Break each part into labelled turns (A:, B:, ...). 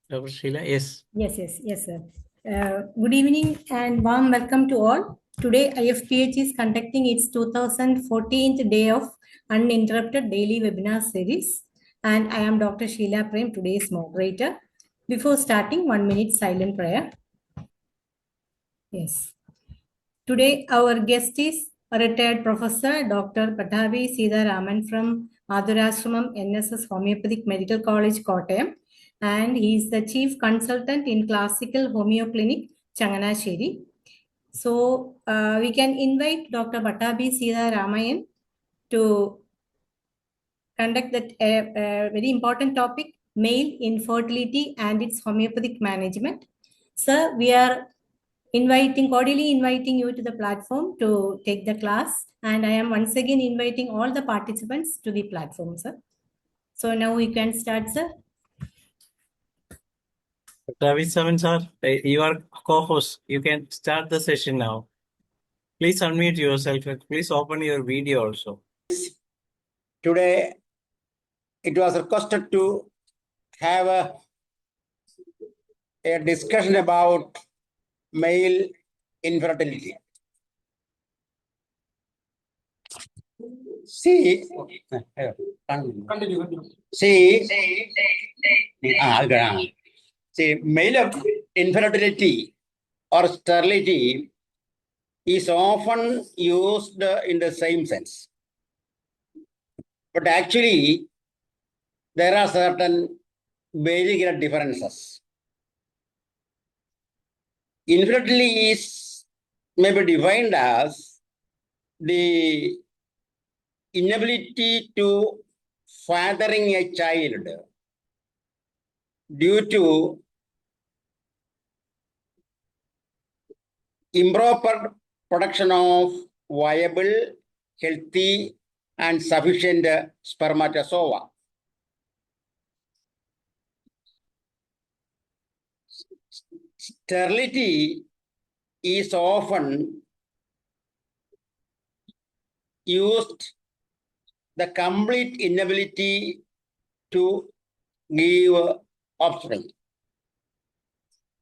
A: Dr. Sheila, yes.
B: Yes, sir. Good evening and warm welcome to all. Today, IFPH is conducting its 2014th day of uninterrupted daily webinar series, and I am Dr. Sheila Prem, today's moderator. Before starting, 1 minute silent prayer. Yes. Today, our guest is a retired professor, Dr. Pattabhi Seetaraman from Madhurashramam NSS Homeopathic Medical College, Kottayam, and he is the chief consultant in Classical Homeo Clinic, Changanasheri. So, we can invite Dr. Pattabhi Seetaraman to conduct that very important topic, male infertility and its homeopathic management. Sir, we are cordially inviting you to the platform to take the class. And I am once again inviting all the participants to the platform, sir. So now we can start, sir.
A: Pattabhi Seetaraman, sir, you are co-host. You can start the session now. Please unmute yourself. Please open your video also.
C: Today, it was requested to have a discussion about male infertility. See, male infertility or sterility is often used in the same sense. But actually, there are certain basic differences. Infertility may be defined as the inability to fathering a child due to improper production of viable, healthy, and sufficient spermatozoa. Sterility is often used the complete inability to give offspring.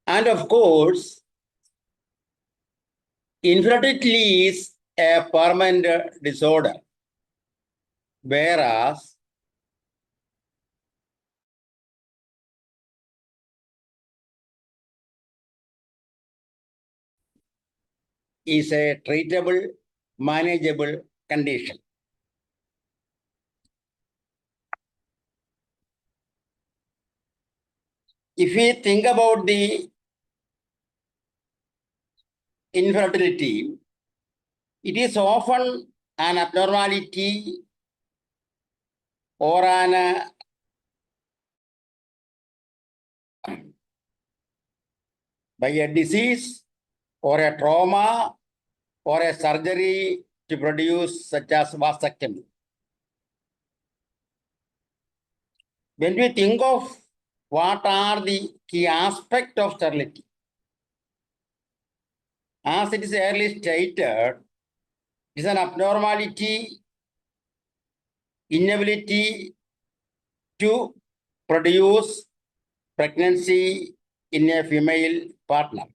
C: And of course, infertility is a permanent disorder, whereas is a treatable, manageable condition. If we think about the infertility, it is often an abnormality or an by a disease or a trauma or a surgery to produce, such as vasectomy. When we think of what are the key aspects of sterility, as it is earlier stated, it is an abnormality, inability to produce pregnancy in a female partner.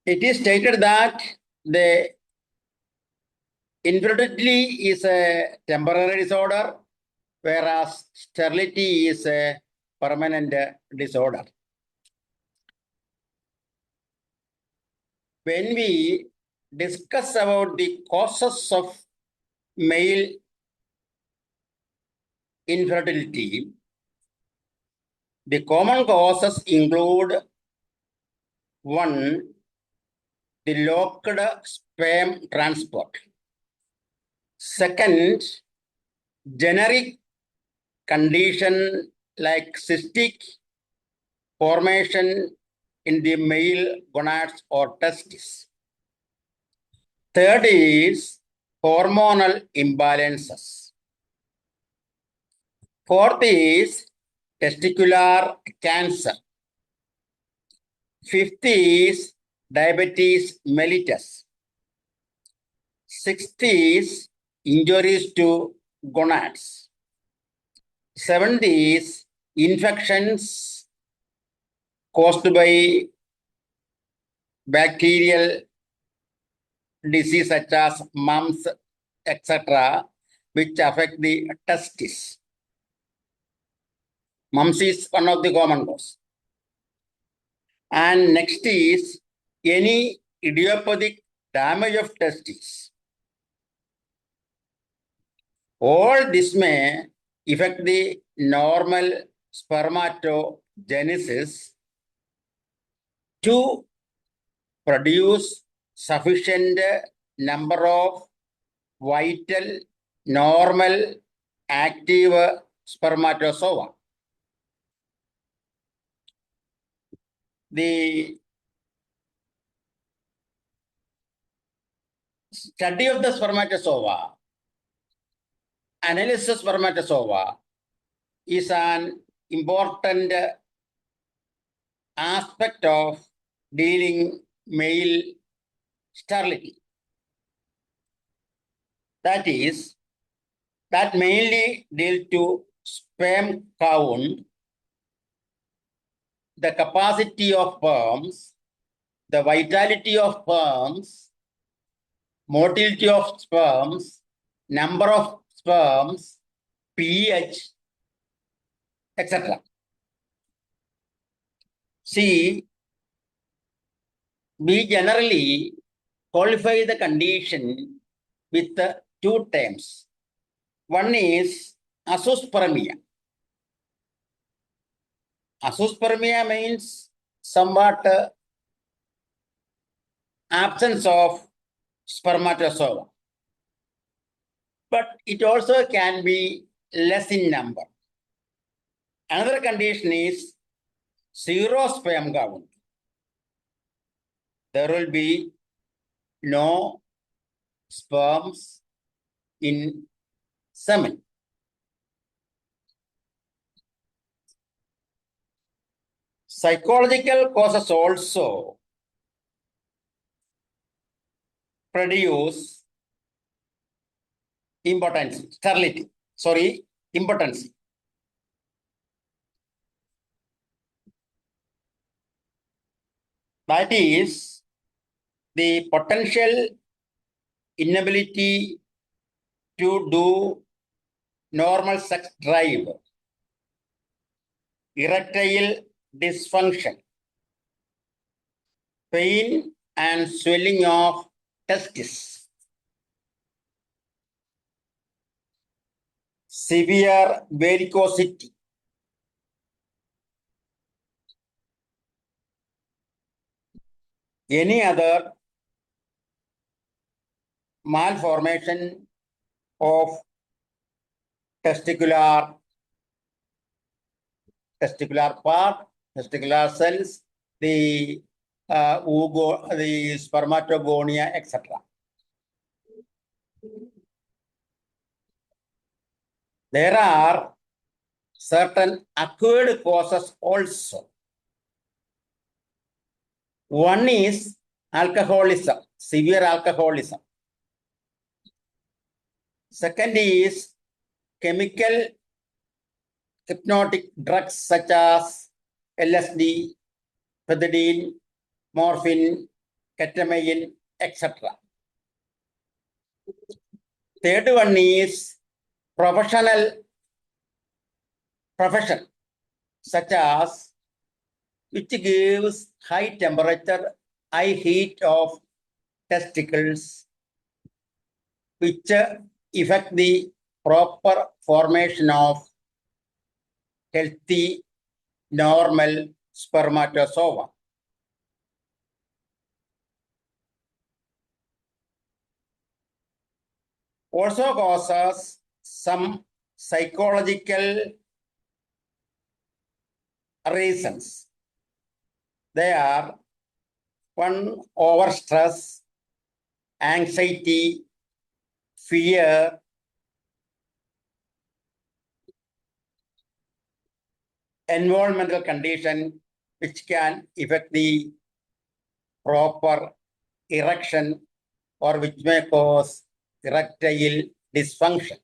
C: It is stated that the infertility is a temporary disorder, whereas sterility is a permanent disorder. When we discuss about the causes of male infertility, the common causes include: one, the locked sperm transport. Second, generic condition like cystic formation in the male gonads or testes. Third is hormonal imbalances. Fourth is testicular cancer. Fifth is diabetes mellitus. Sixth is injuries to gonads. Seventh is infections caused by bacterial disease such as mumps, etc., which affect the testes. Mumps is one of the common cause. And next is any idiopathic damage of testes. All this may affect the normal spermatogenesis to produce sufficient number of vital, normal, active spermatozoa. The study of the spermatozoa, analysis of spermatozoa, is an important aspect of dealing male sterility. That is, that mainly deal to sperm count, the capacity of sperms, the vitality of sperms, motility of sperms, number of sperms, pH, etc. See, we generally qualify the condition with two terms. One is azoospermia. Azoospermia means somewhat absence of spermatozoa. But it also can be less in number. Another condition is zero sperm count. There will be no sperms in semen. Psychological causes also produce impotency, sterility, impotency. That is the potential inability to do normal sex drive, erectile dysfunction, pain and swelling of testes, severe varicosity, any other malformation of testicular part, testicular cells, the the spermatogonia, etc. There are certain acquired causes also. One is alcoholism, severe alcoholism. Second is chemical hypnotic drugs such as LSD, methadone, morphine, ketamine, etc. Third one is profession such as which gives high temperature, high heat of testicles, which affect the proper formation of healthy, normal spermatozoa. Also causes some psychological reasons. They are one, overstress, anxiety, fear, environmental condition which can affect the proper erection or which may cause erectile dysfunction.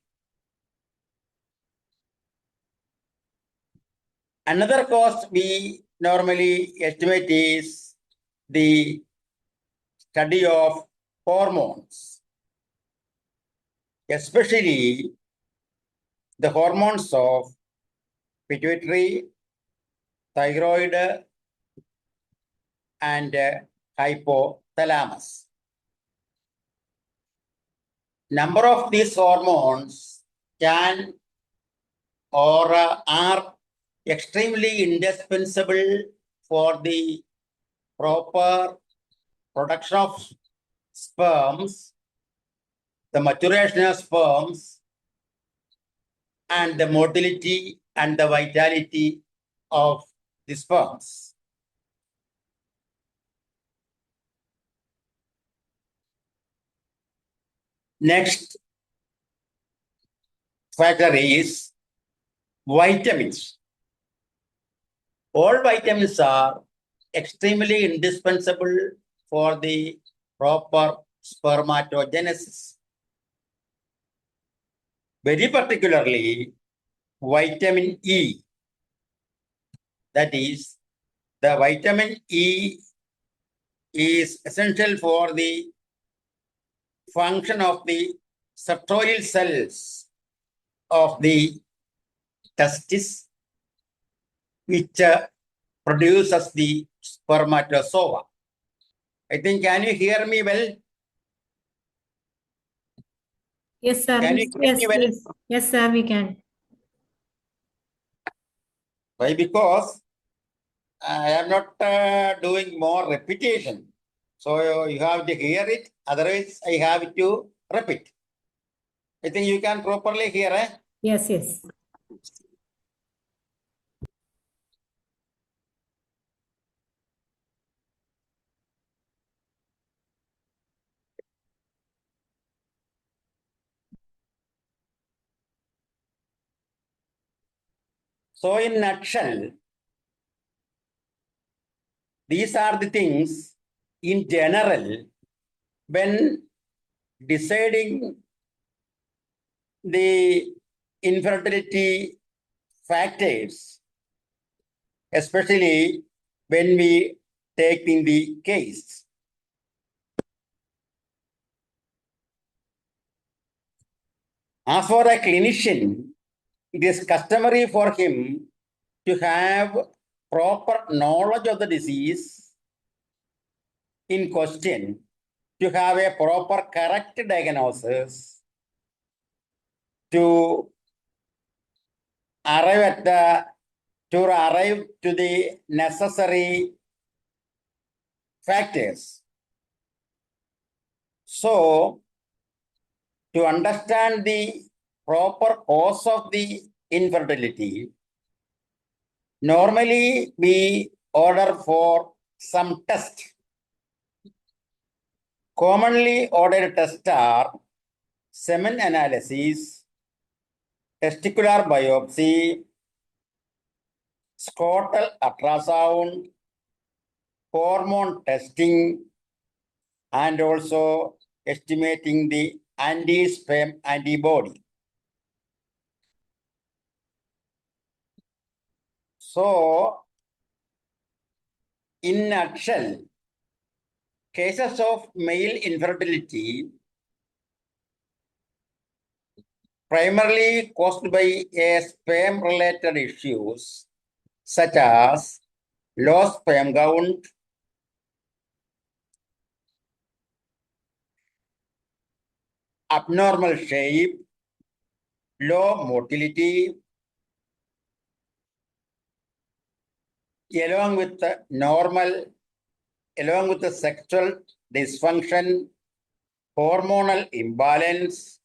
C: Another cause we normally estimate is the study of hormones, especially the hormones of pituitary, thyroid, and hypothalamus. Number of these hormones can or are extremely indispensable for the proper production of sperms, the maturation of sperms, and the motility and the vitality of the sperms. Next factor is vitamins. All vitamins are extremely indispensable for the proper spermatogenesis. Very particularly, vitamin E. That is, the vitamin E is essential for the function of the sartorial cells of the testis, which produces the spermatozoa. I think, can you hear me well?
B: Yes, sir.
C: Can you hear
B: Yes,
C: me well?
B: yes. Yes, sir, we can.
C: Why? Because I am not doing more repetition. So you have to hear it. Otherwise, I have to repeat. I think you can properly hear.
B: Yes, yes.
C: So in nutshell, these are the things in general when deciding the infertility factors, especially when we take in the case. As for a clinician, it is customary for him to have proper knowledge of the disease in question, to have a proper correct diagnosis, to arrive to the necessary factors. So, to understand the proper cause of the infertility, normally we order for some test. Commonly ordered tests are semen analysis, testicular biopsy, scrotal ultrasound, hormone testing, and also estimating the anti-sperm antibody. So, in nutshell, cases of male infertility primarily caused by sperm-related issues such as low sperm count, abnormal shape, low motility, along with the sexual dysfunction, hormonal imbalance,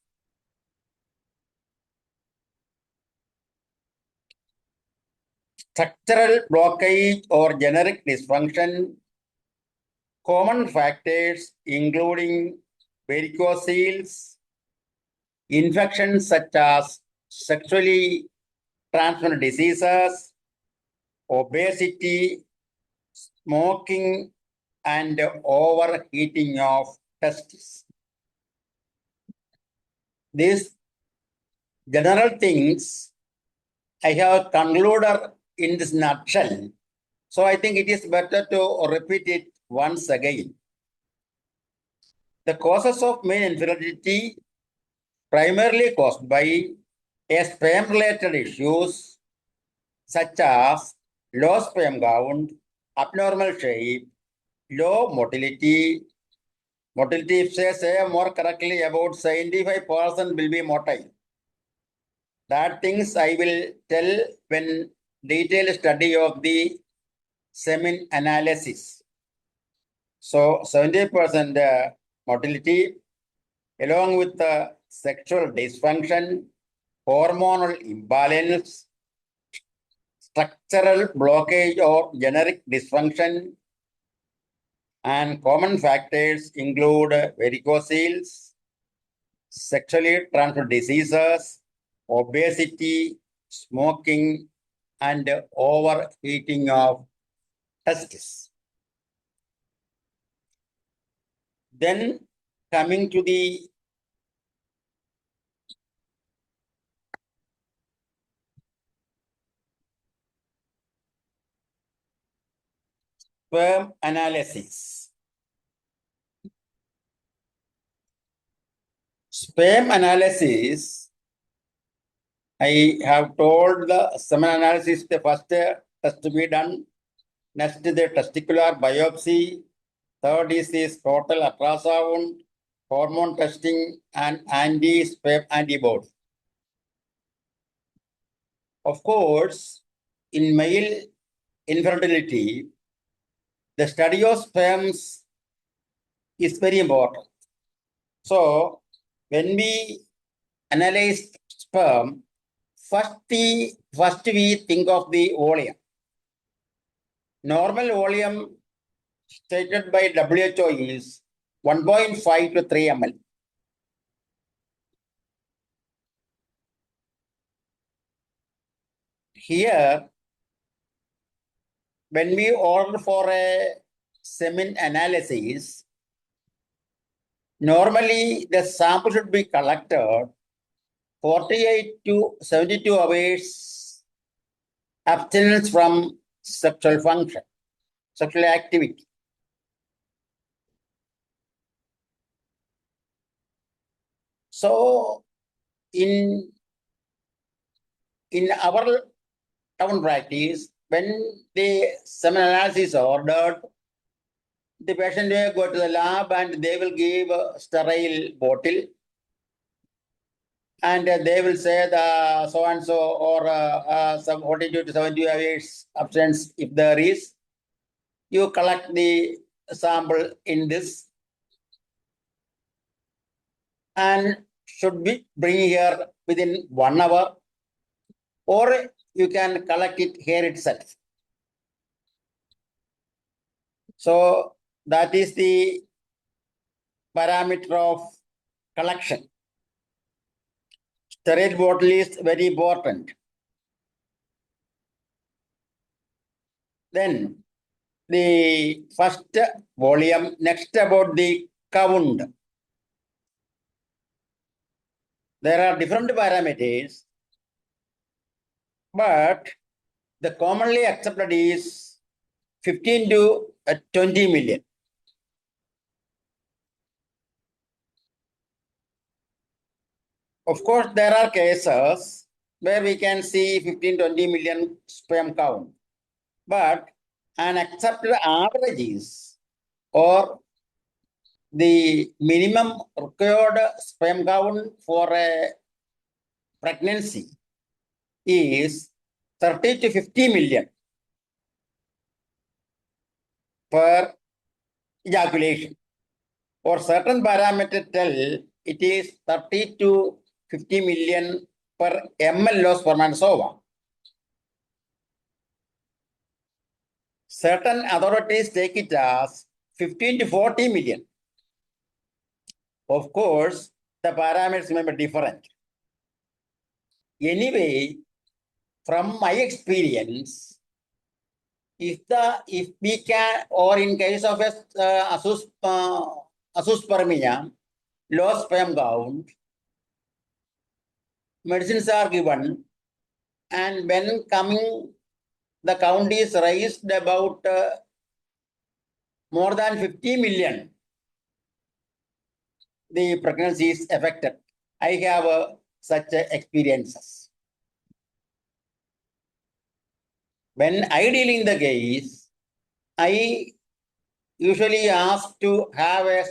C: structural blockage or generic dysfunction. Common factors including varicocele, infections such as sexually transmitted diseases, obesity, smoking, and overheating of testes. these general things I have concluded in this nutshell. So I think it is better to repeat it once again. The causes of male infertility primarily caused by a sperm-related issues such as low sperm count, abnormal shape, low motility. Motility, if they say more correctly, about 75% will be motile. That things I will tell when detailed study of the semen analysis. So 70% motility, along with the sexual dysfunction, hormonal imbalance, structural blockage or generic dysfunction, and common factors include varicocele, sexually transmitted diseases, obesity, smoking, and overheating of testes. Then coming to the sperm analysis. Sperm analysis, I have told the semen analysis, the first test to be done. Next, the testicular biopsy. Third is this total ultrasound, hormone testing, and anti-sperm antibody. Of course, in male infertility, the study of sperms is very important. So, when we analyze sperm, first we think of the volume. Normal volume stated by WHO is 1.5 to 3 ml. Here, when we order for a semen analysis, normally the sample should be collected 48 to 72 hours abstinence from sexual function, sexual activity. So, in our town practice, when the semen analysis is ordered, the patient will go to the lab and they will give a sterile bottle, and they will say the so and so or some 42 to 70 hours absence if there is. You collect the sample in this and should be bring here within 1 hour, or you can collect it here itself. So that is the parameter of collection. Sterile bottle is very important. Then the first volume, next about the count. There are different parameters, but the commonly accepted is 15 to 20 million. Of course, there are cases where we can see 15-20 million sperm count, but an accepted average is, or the minimum required sperm count for a pregnancy is 30 to 50 million per ejaculation, or certain parameter tell it is 30 to 50 million per ml of spermatozoa. Certain authorities take it as 15 to 40 million. Of course, the parameters may be different. Anyway, from my experience, if we can, or in case of a azoospermia, low sperm count, medicines are given, and when coming, the count is raised about more than 50 million, the pregnancy is affected. I have such experiences. When I deal in the case, I usually ask to have a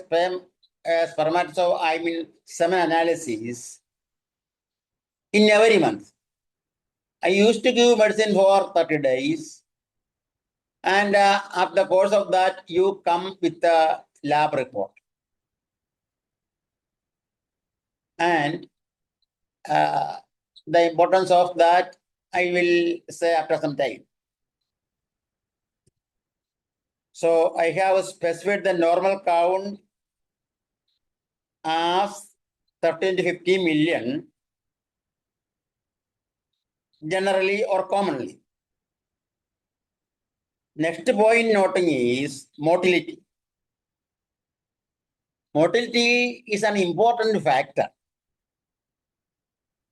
C: semen analysis in every month. I used to give medicine for 30 days. And after the course of that, you come with a lab report. And the importance of that, I will say after some time. So I have specified the normal count as 13 to 15 million, generally or commonly. Next point noting is motility. Motility is an important factor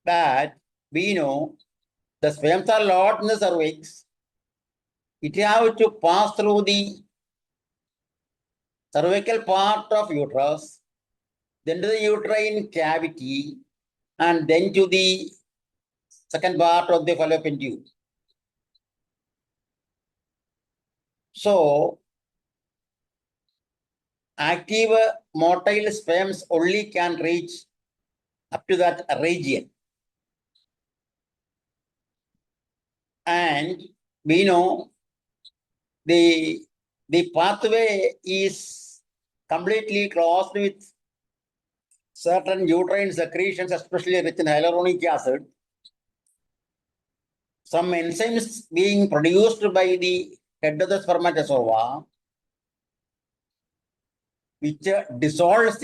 C: that we know the sperms are lodged in the cervix. It has to pass through the cervical part of uterus, then to the uterine cavity, and then to the second part of the fallopian tube. So, active motile sperms only can reach up to that region. And we know the pathway is completely closed with certain uterine secretions, especially rich in hyaluronic acid. Some enzymes being produced by the head of the spermatozoa, which dissolves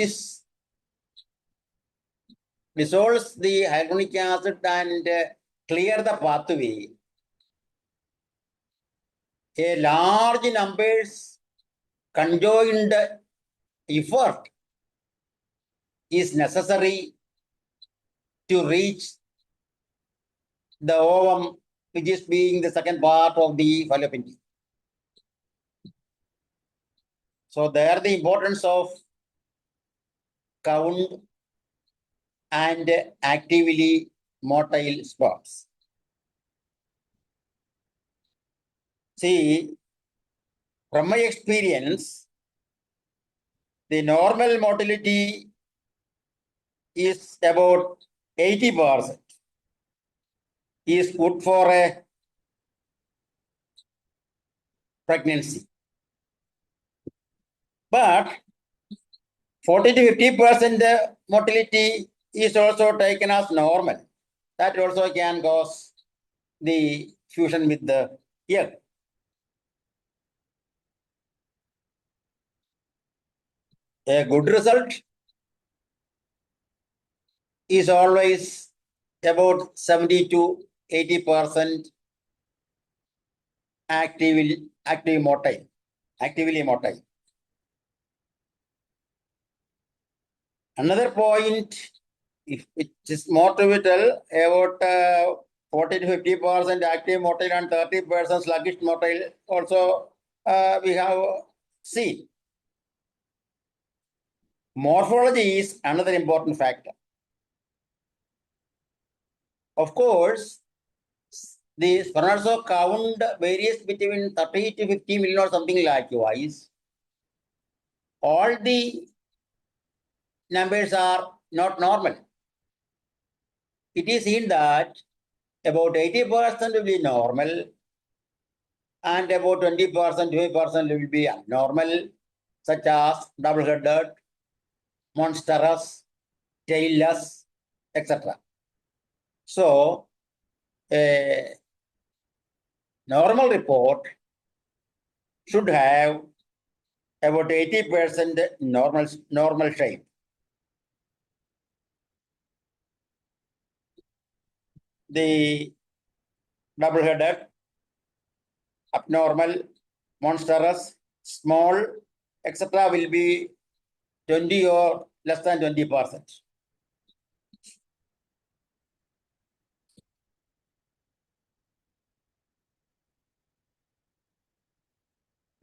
C: the hyaluronic acid and clear the pathway. A large numbers conjoined effort is necessary to reach the ovum, which is being the second part of the fallopian tube. So there the importance of count and actively motile spots. See, from my experience, the normal motility is about 80%. Is good for a pregnancy. But 40 to 50% motility is also taken as normal. That also can cause the fusion with the egg. A good result is always about 70 to 80% actively motile. Another point, which is more pivotal, about 40 to 50% active motile and 30% sluggish motile also we have seen. Morphology is another important factor. Of course, the spermatozoa count varies between 30 to 50 million or something likewise. All the numbers are not normal. It is seen that about 80% will be normal and about 20%, 20% will be abnormal, such as double-headed, monstrous, tailless, etc. So, a normal report should have about 80% normal shape. The double-headed, abnormal, monstrous, small, etc. will be 20 or less than 20%.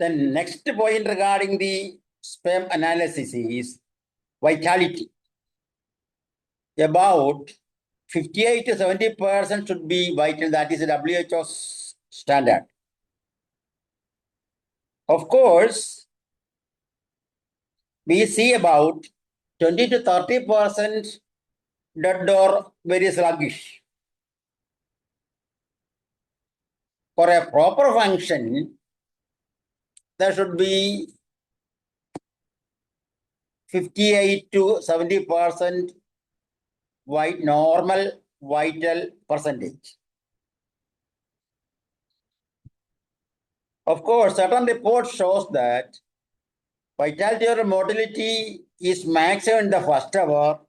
C: The next point regarding the sperm analysis is vitality. About 58 to 70% should be vital. That is the WHO standard. Of course, we see about 20 to 30% dead or very sluggish. For a proper function, there should be 58 to 70% normal vital percentage. Of course, certain reports shows that vitality or motility is maximum in the first hour.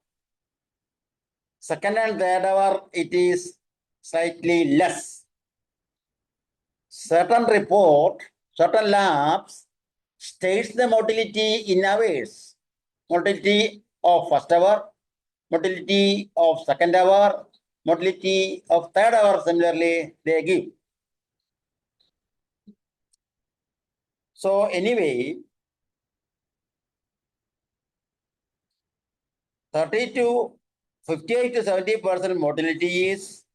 C: Second and third hour, it is slightly less. Certain labs states the motility in hours. Motility of first hour, motility of second hour, motility of third hour, similarly, they give. So anyway, 30 to 58 to 70% motility is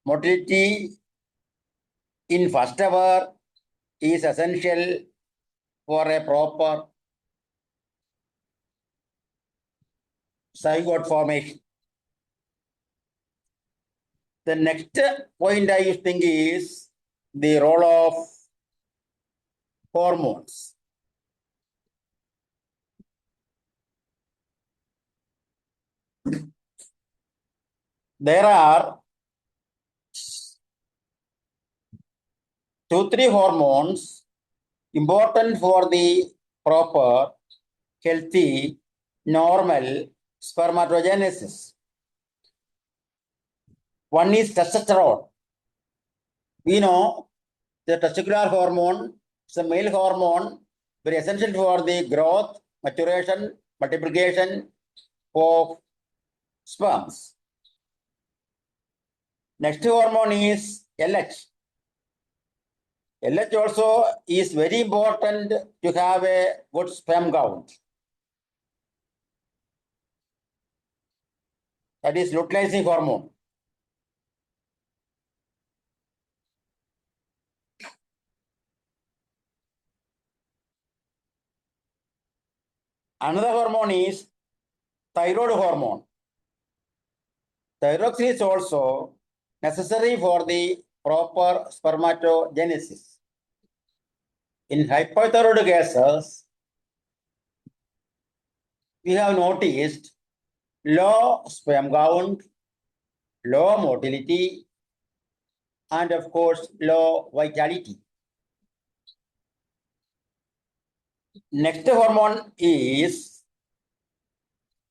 C: motility in first hour is essential for a proper zygote formation. The next point I think is the role of hormones. There are 2-3 hormones important for the proper, healthy, normal spermatogenesis. One is testosterone. We know the testicular hormone is a male hormone, very essential for the growth, maturation, multiplication of sperms. Next hormone is LH. LH also is very important to have a good sperm count. That is luteinizing hormone. Another hormone is thyroid hormone. Thyroxine is also necessary for the proper spermatogenesis. In hypothyroid cases, we have noticed low sperm count, low motility, and of course, low vitality. Next hormone is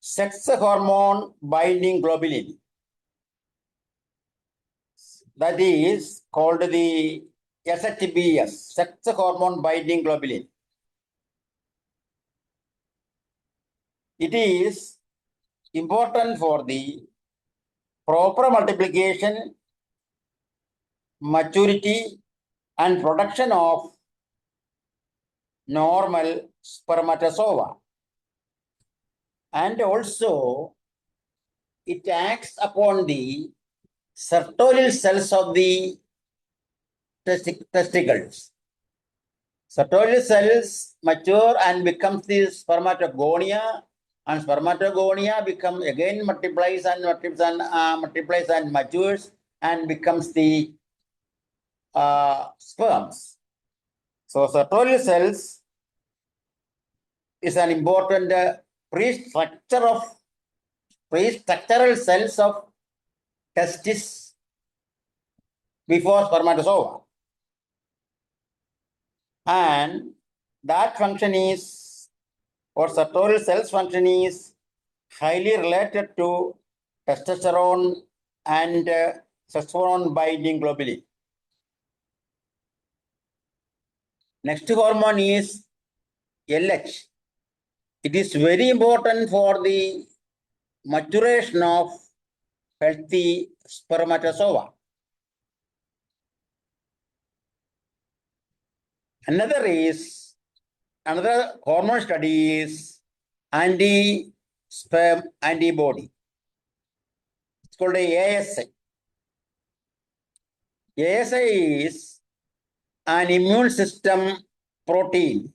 C: sex hormone binding globulin. That is called the SHBS, sex hormone binding globulin. It is important for the proper multiplication, maturity, and production of normal spermatozoa. And also, it acts upon the sertolid cells of the testicles. Sertolid cells mature and becomes the spermatogonia, and spermatogonia become again multiplies and matures and becomes the sperms. So sertolid cells is an important pre-structural cells of testis before spermatozoa. And that function is, or sertolid cells function is highly related to testosterone and testosterone binding globulin. Next hormone is LH. It is very important for the maturation of healthy spermatozoa. Another hormone study is anti-sperm antibody. It's called ASI. ASI is an immune system protein.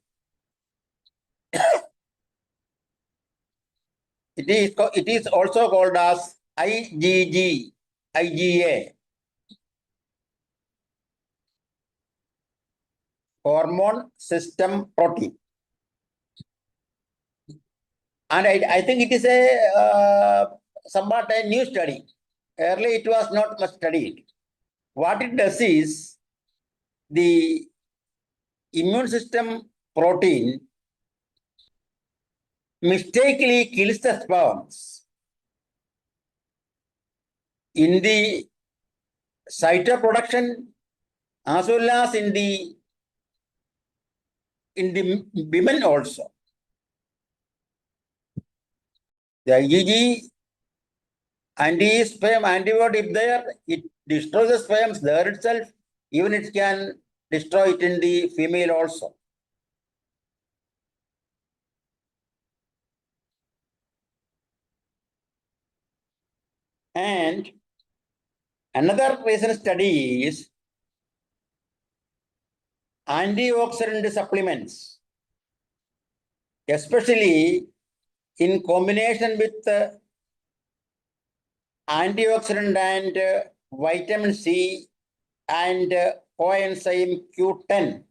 C: It is also called as IgA, hormone system protein. And I think it is a somewhat a new study. Earlier it was not much studied. What it does is the immune system protein mistakenly kills the sperms in the cytoproduction as well as in the women also. The IgG anti-sperm antibody, if there, it destroys the sperms there itself, even it can destroy it in the female also. And another recent study is antioxidant supplements, especially in combination with antioxidant and vitamin C and coenzyme Q10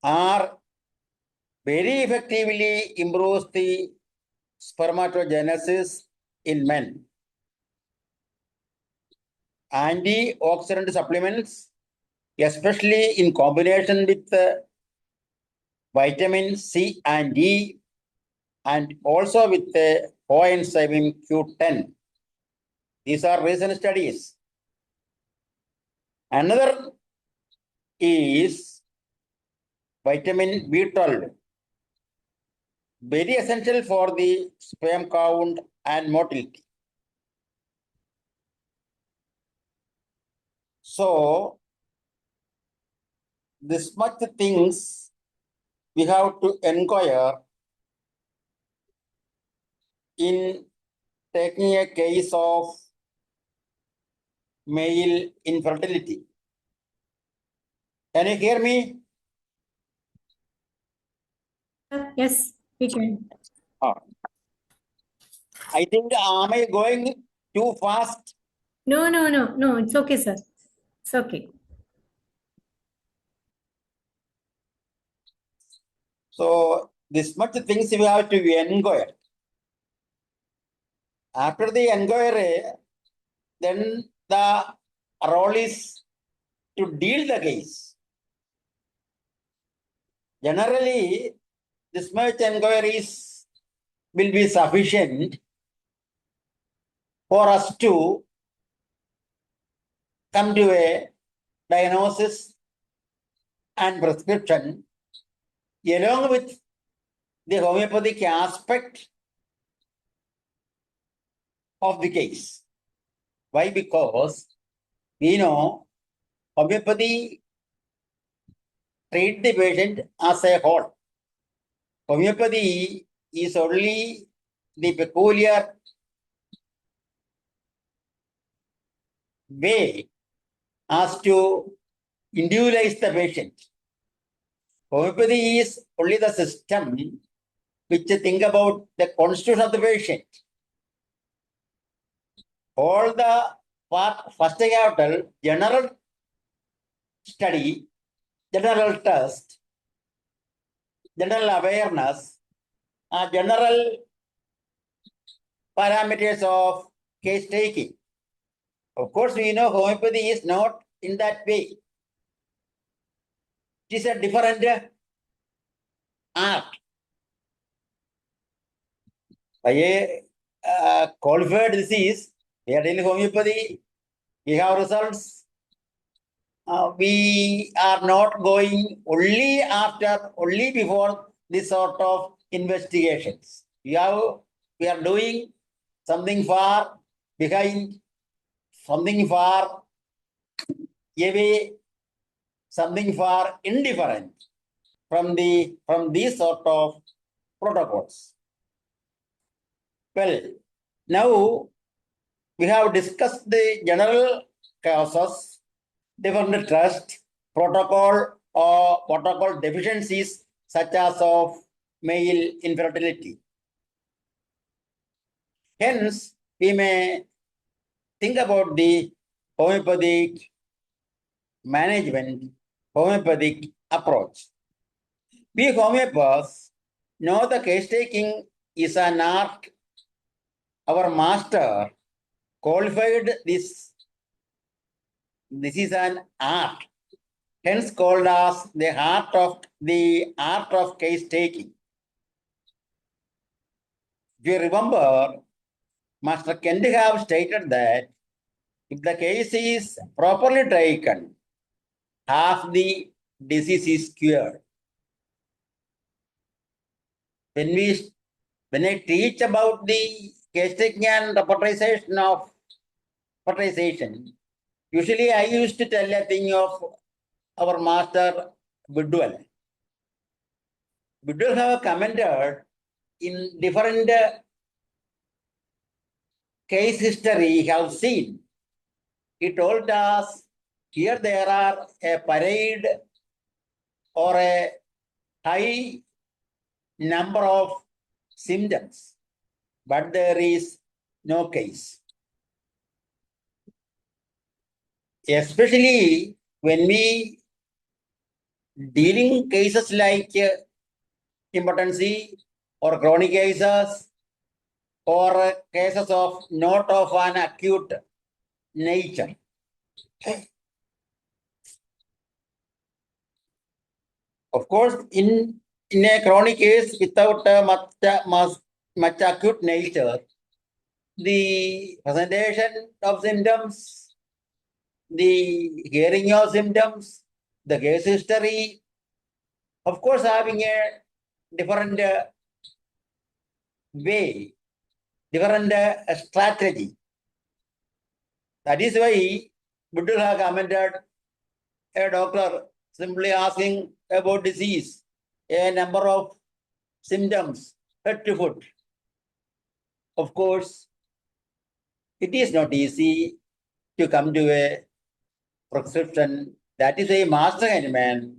C: are very effectively improves the spermatogenesis in men. Antioxidant supplements, especially in combination with vitamin C and E, and also with the coenzyme Q10. These are recent studies. Another is vitamin B12, very essential for the sperm count and motility. So, this much things we have to inquire in taking a case of male infertility. Can you hear me?
B: Yes, we can.
C: I think, am I going too fast?
B: No, it's okay, sir. It's okay.
C: So, this much things we have to inquire. After the inquiry, then the role is to deal the case. Generally, this much inquiries will be sufficient for us to come to a diagnosis and prescription along with the homeopathic aspect of the case. Why? Because we know homeopathy treats the patient as a whole. Homeopathy is only the peculiar way as to individualize the patient. Homeopathy is only the system which think about the constitution of the patient. All the part, first I have to tell, general study, general test, general awareness, general parameters of case taking. Of course, we know homeopathy is not in that way. It is a different art. By a qualified disease, we are dealing homeopathy, we have results. We are not going only before this sort of investigations. We are doing something far behind, something far away something far indifferent from these sort of protocols. Well, now we have discussed the general causes, different trust, protocol or protocol deficiencies such as of male infertility. Hence, we may think about the homeopathic management, homeopathic approach. We homeopaths know the case taking is an art. Our master qualified this. This is an art, hence called as the art of case taking. If you remember, Master Kent have stated that if the case is properly taken, half the disease is cured. When I teach about the case taking and repertorization of repertorization, usually I used to tell a thing of our master Bidwell. Bidwell have commented in different case history he have seen. He told us here there are a parade or a high number of symptoms, but there is no case. Especially when we dealing cases like impotency or chronic cases or cases of not of an acute nature. Of course, in a chronic case without much acute nature, the presentation of symptoms, the hearing of symptoms, the case history, of course, having a different way, different strategy. That is why Buddha has commented a doctor simply asking about disease, a number of symptoms, head to foot. Of course, it is not easy to come to a prescription. That is a master handman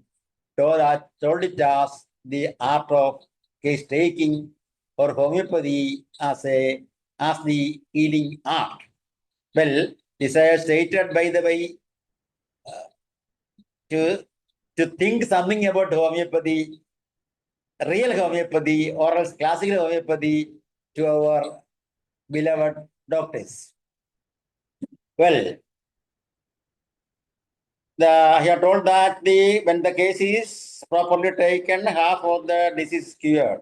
C: told it as the art of case taking or homeopathy as the healing art. Well, this I stated by the way to think something about homeopathy, real homeopathy or else classical homeopathy to our beloved doctors. Well, he had told that when the case is properly taken, half of the disease is cured.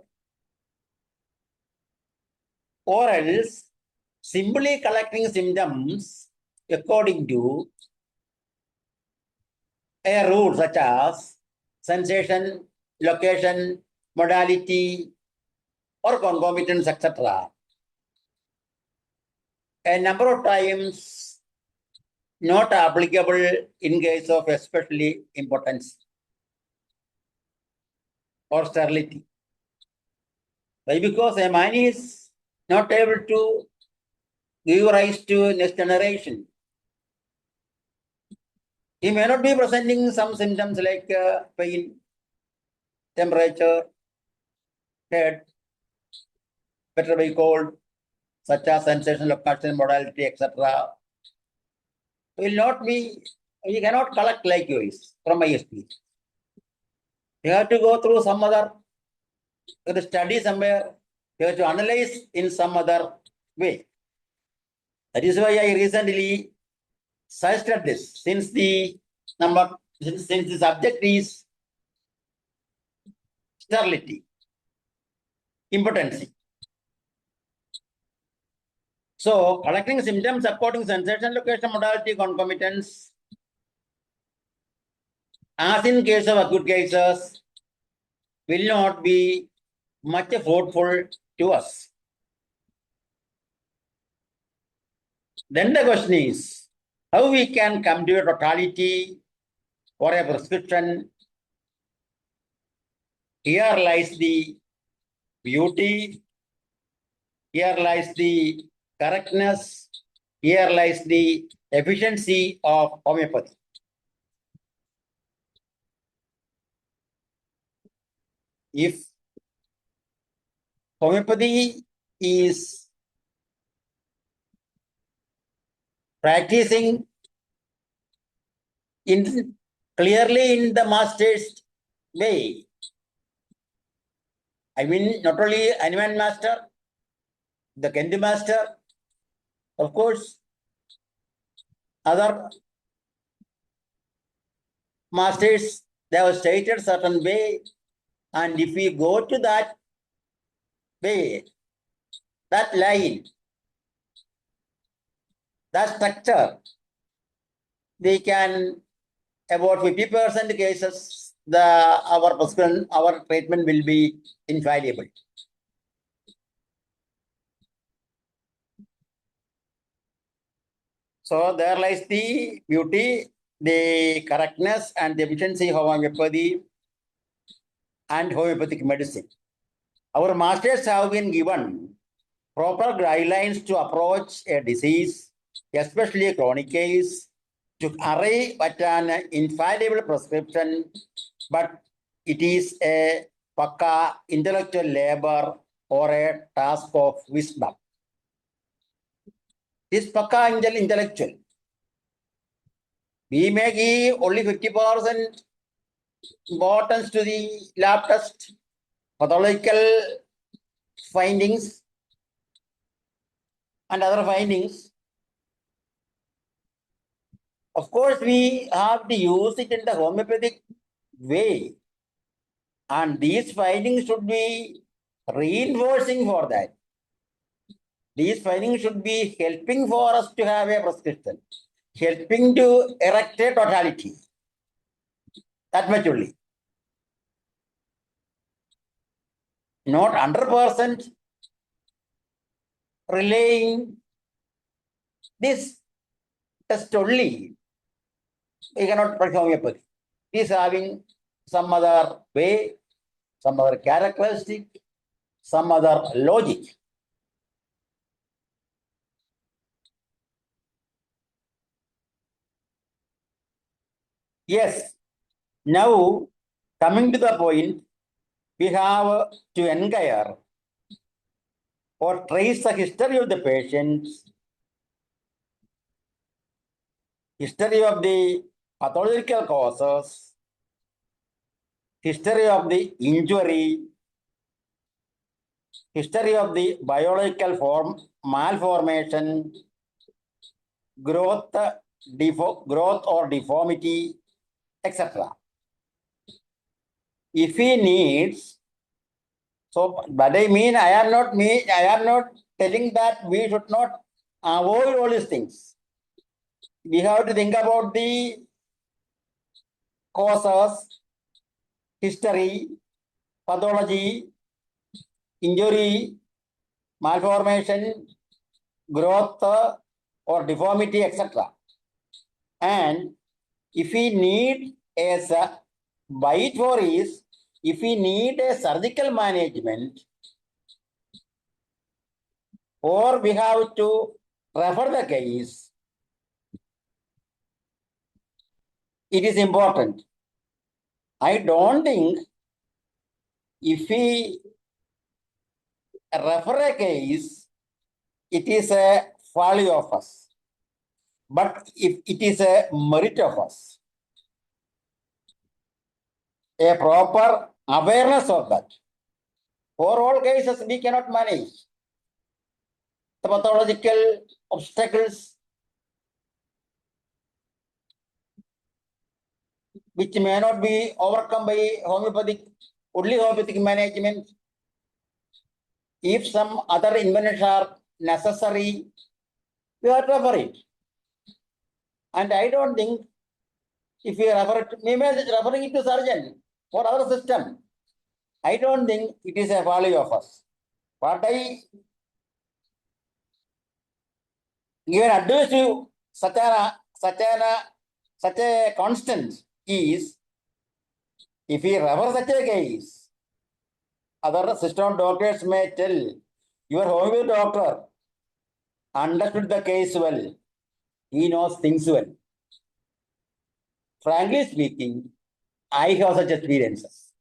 C: Or else, simply collecting symptoms according to a rule such as sensation, location, modality, or concomitants, etc. A number of times not applicable in case of especially impotence or sterility. Why? Because a man is not able to give rise to next generation. He may not be presenting some symptoms like pain, temperature, head, better be cold, such as sensation, location, modality, etc. Will not be, you cannot collect likewise from ISP. You have to go through some other, you have to study somewhere, you have to analyze in some other way. That is why I recently suggested this, since the subject is sterility, impotency. So, collecting symptoms according sensation, location, modality, concomitants, as in case of acute cases, will not be much fruitful to us. Then the question is, how we can come to a totality for a prescription. Here lies the beauty, here lies the correctness, here lies the efficiency of homeopathy. If homeopathy is practicing clearly in the master's way, I mean, not only Animan Master, the Kendi Master, of course, other masters, they have stated certain way, and if we go to that way, that line, that structure, they can, about 50% cases, our prescription, our treatment will be infallible. So there lies the beauty, the correctness, and the efficiency of homeopathy and homeopathic medicine. Our masters have been given proper guidelines to approach a disease, especially a chronic case, to arrive at an infallible prescription, but it is a pakka intellectual labor or a task of wisdom. This pakka intellectual, we may give only 50% importance to the lab test, pathological findings, and other findings. Of course, we have to use it in the homeopathic way, and these findings should be reinforcing for that. These findings should be helping for us to have a prescription, helping to erect a totality. That much only. Not 100% relaying this test only. We cannot practice homeopathy. It is having some other way, some other characteristic, some other logic. Yes. Now, coming to the point, we have to inquire or trace the history of the patients, history of the pathological causes, history of the injury, history of the biological malformation, growth or deformity, etc. If he needs, so but I mean I am not telling that we should not avoid all these things. We have to think about the causes, history, pathology, injury, malformation, growth or deformity, etc. And if we need a by for is, if we need a surgical management, or we have to refer the case, it is important. I don't think if we refer a case, it is a folly of us. But if it is a merit of us, a proper awareness of that. For all cases, we cannot manage the pathological obstacles which may not be overcome by only homeopathic management. If some other inventions are necessary, we have to refer it. And I don't think if we refer it, we may be referring it to surgeon or other system. I don't think it is a folly of us. What I give an advice to such a constant is, if we refer such a case, other system doctors may tell, your homeopathy doctor understood the case well. He knows things well. Frankly speaking, I have such experiences.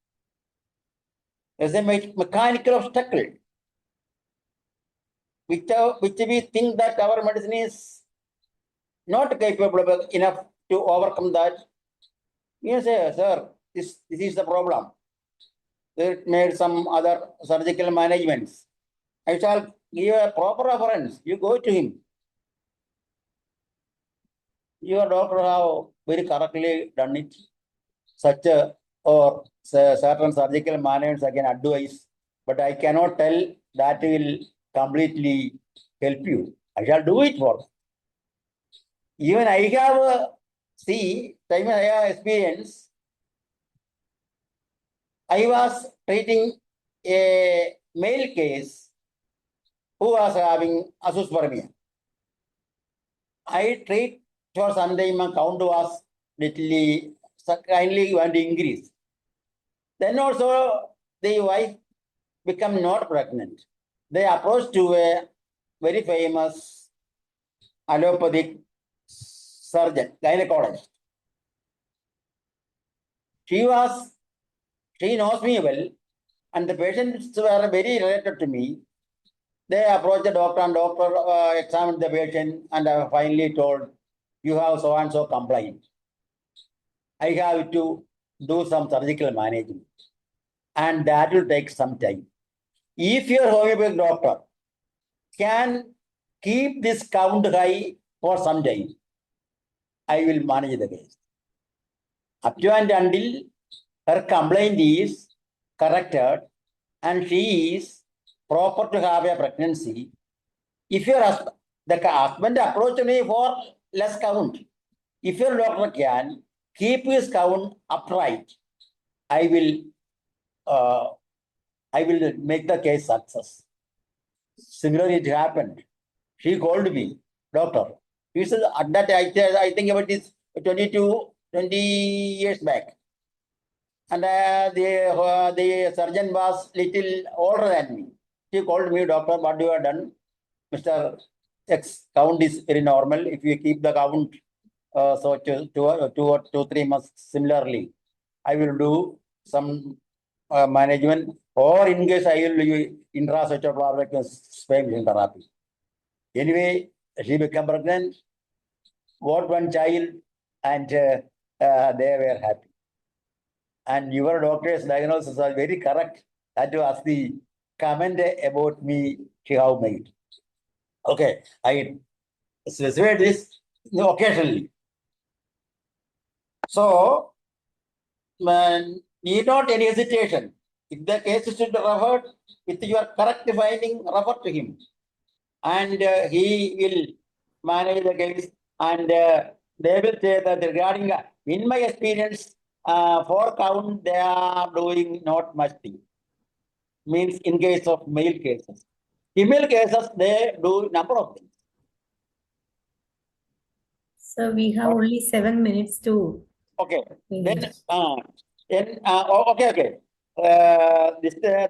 C: There's a mechanical obstacle, which we think that our medicine is not capable enough to overcome that. You say, sir, this is the problem. They made some other surgical managements. I shall give a proper reference. You go to him. Your doctor have very correctly done it. Such a or certain surgical managements I can advise, but I cannot tell that will completely help you. I shall do it for. Even I have time I have experience. I was treating a male case who was having azoospermia. I treat for some time, my count was little kindly going to increase. Then also the wife become not pregnant. They approached to a very famous allopathic surgeon, gynecologist. She knows me well, and the patients were very related to me. They approached the doctor, and doctor examined the patient and finally told, you have so and so complaint. I have to do some surgical management, and that will take some time. If your homeopathic doctor can keep this count high for some time, I will manage the case. Up to and until her complaint is corrected and she is proper to have a pregnancy, if your husband approached me for less count, if your doctor can keep his count upright, I will make the case success. Similarly, it happened. She called me, doctor. He said, at that I think about this 20 years back. And the surgeon was little older than me. She called me, doctor, what you have done? Mr. X count is very normal. If you keep the count, so 2 or 3 months similarly, I will do some management, or in case I will do intracytoplasmic sperm therapy. Anyway, she became pregnant, got one child, and they were happy. And your doctor's diagnosis are very correct. That was the comment about me she have made. Okay, I specified this occasionally. So, need not any hesitation. If the case is to be referred with your correct finding, refer to him. And he will manage the case, and they will say that regarding, in my experience, for count, they are doing not much thing. Means in case of male cases. Female cases, they do number of things.
B: So we have only 7 minutes to
C: Okay.
B: finish.
C: Okay.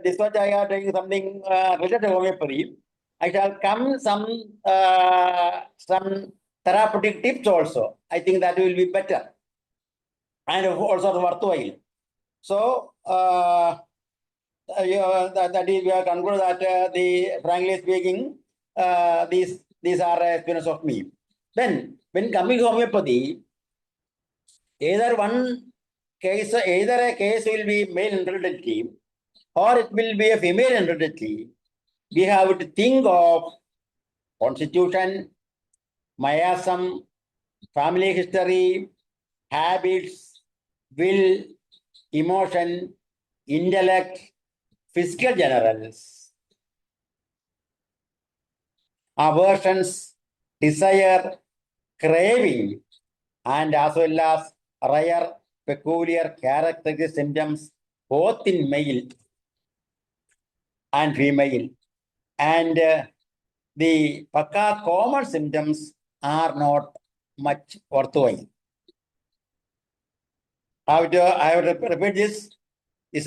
C: This much I are doing something related to homeopathy. I shall come some therapeutic tips also. I think that will be better and also worthwhile. So that is, we have concluded that frankly speaking, these are experience of me. Then when coming to homeopathy, either a case will be male infertility or it will be a female infertility. We have to think of constitution, miasm, family history, habits, will, emotion, intellect, physical generals, aversions, desire, craving, and as well as rare peculiar characteristic symptoms both in male and female. And the common symptoms are not much worthwhile. I have to repeat this. Is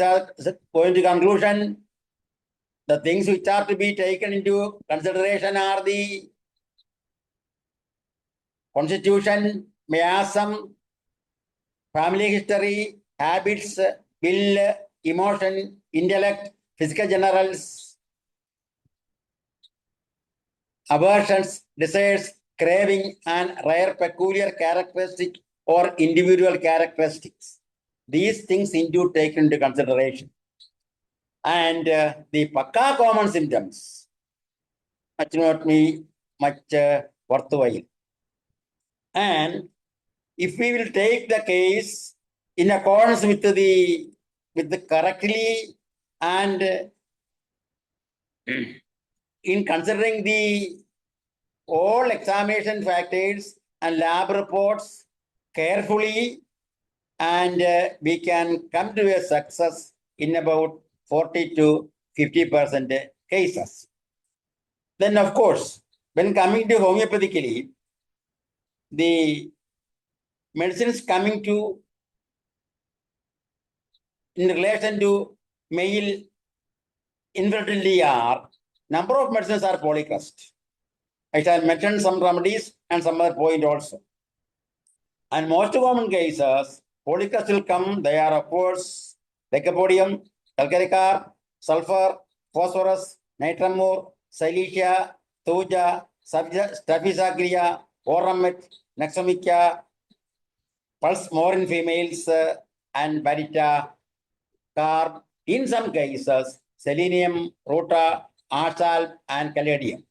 C: going to conclusion. The things which are to be taken into consideration are the constitution, miasm, family history, habits, will, emotion, intellect, physical generals, aversions, desires, craving, and rare peculiar characteristic or individual characteristics. These things need to take into consideration. And the Pakka common symptoms much not me much worthwhile. And if we will take the case in accordance with the correctly and in considering the all examination factors and lab reports carefully, and we can come to a success in about 40 to 50% cases. Then, of course, when coming to homeopathically, the medicines coming to in relation to male infertility are number of medicines are polycrust. I shall mention some remedies and some other point also. And most common cases, polycrust will come. They are of course lycopodium, calcarica, sulfur, phosphorus, nitramur, silicea, thuja, staphysaceae, ornament, nexomica, pulse more in females, and barita, carb. In some cases, selenium, rota, arsal, and caladium.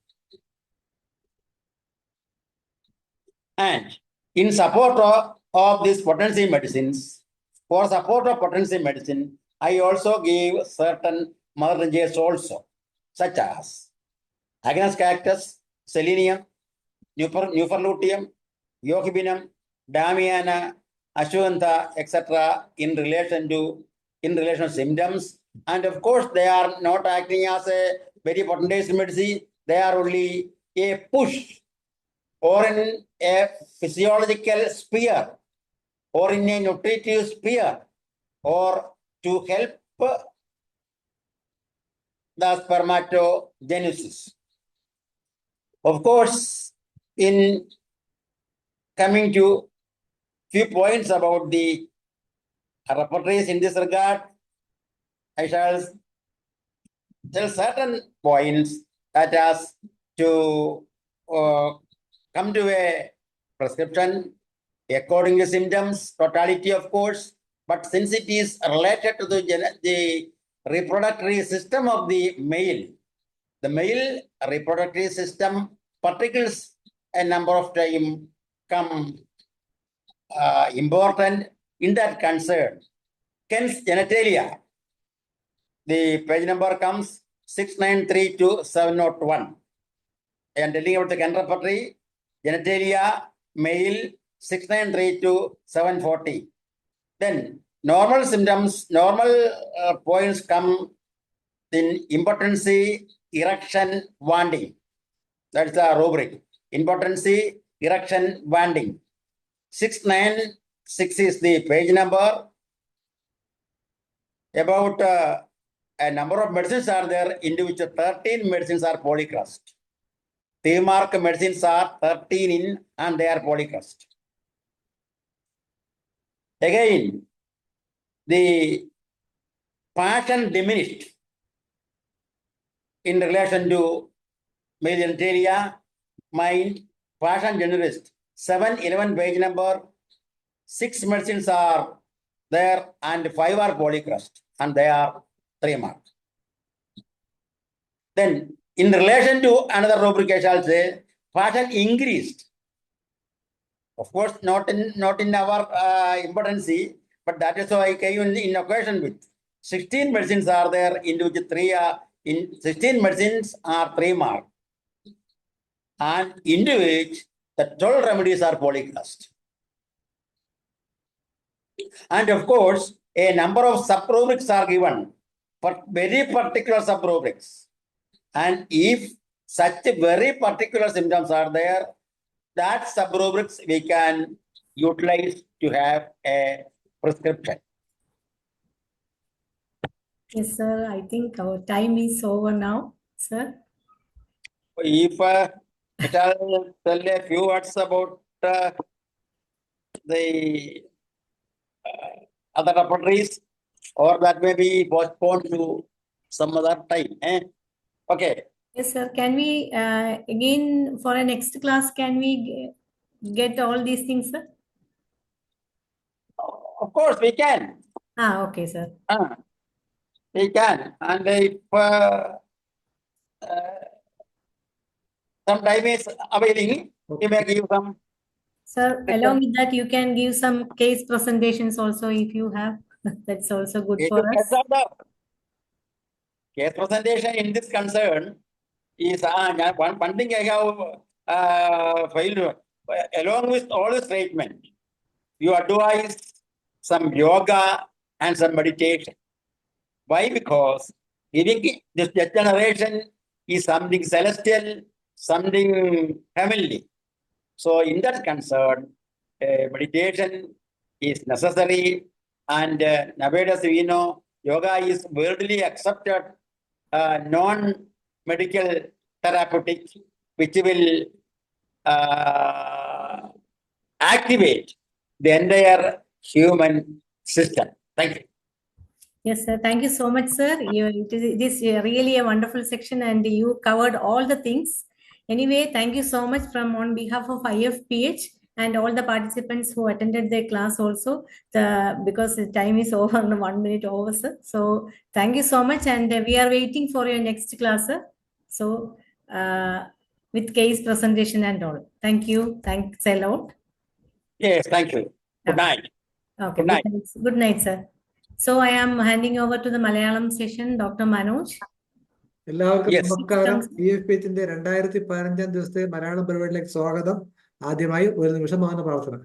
C: And in support of these potency medicines, for support of potency medicine, I also gave certain mother ranges also, such as Agnus cactus, selenium, Nuferlutium, Yochibinum, Damiana, Ashwantha, etc. in relation to symptoms. And of course, they are not acting as a very potent medicine. They are only a push or in a physiological sphere or in a nutritive sphere or to help the spermatogenesis. Of course, in coming to few points about the repertories in this regard, I shall tell certain points that has to come to a prescription according to symptoms, totality of course, but since it is related to the reproductory system of the male reproductory system particles a number of times come important in that concern. Hence, genitalia. The page number comes 693 to 701. I am telling about the repertory. Genitalia, male, 693 to 740. Then normal symptoms, normal points come in impotency, erection, wounding. That's the rubric. Impotency, erection, wounding. 696 is the page number. About a number of medicines are there, in which 13 medicines are polycrust. Mark medicines are 13 in and they are polycrust. Again, the passion diminished in relation to male genitalia, mind, passion generalist. 711 page number, 6 medicines are there and 5 are polycrust and they are 3 marks. Then in relation to another rubric, I shall say passion increased. Of course, not in our impotency, but that is why I came in occasion with 16 medicines are there, in which 3 are in 16 medicines are 3 marks, and in which the 12 remedies are polycrust. And of course, a number of sub-rubrics are given for very particular sub-rubrics. And if such very particular symptoms are there, that sub-rubrics we can utilize to have a prescription.
B: Yes, sir. I think our time is over now, sir.
C: If it will tell a few words about the other repertories, or that may be postponed to some other time. Okay.
B: Yes, sir. Can we again for a next class? Can we get all these things, sir?
C: Of course, we can.
B: Okay, sir.
C: We can. And if some time is availing, we may give some.
B: Sir, along with that, you can give some case presentations also if you have. That's also good for us.
C: Case presentation in this concern is one thing I have filed along with all the statement. You advise some yoga and some meditation. Why? Because this generation is something celestial, something heavenly. So in that concern, meditation is necessary, and nowadays we know yoga is worldly accepted non-medical therapeutic, which will activate the entire human system. Thank you.
B: Yes, sir. Thank you so much, sir. It is really a wonderful section, and you covered all the things. Anyway, thank you so much on behalf of IFPH and all the participants who attended the class also. Because the time is over, 1 minute over, sir. So thank you so much, and we are waiting for your next class, sir. So with case presentation and all. Thank you. Thanks a lot.
C: Yes, thank you. Good night.
B: Okay.
C: Good night.
B: Good night, sir. So I am handing over to the Malayalam session, Dr. Manoj.
D: എല്ലാവർക്കും നമസ്കാരം. IFPH-ന്റെ 2015 ദിവസത്തെ മലയാളം പരിപാടിയിലേക്ക് സ്വാഗതം. ആദ്യമായി ഒരു നിമിഷം മൗന പ്രാർത്ഥന.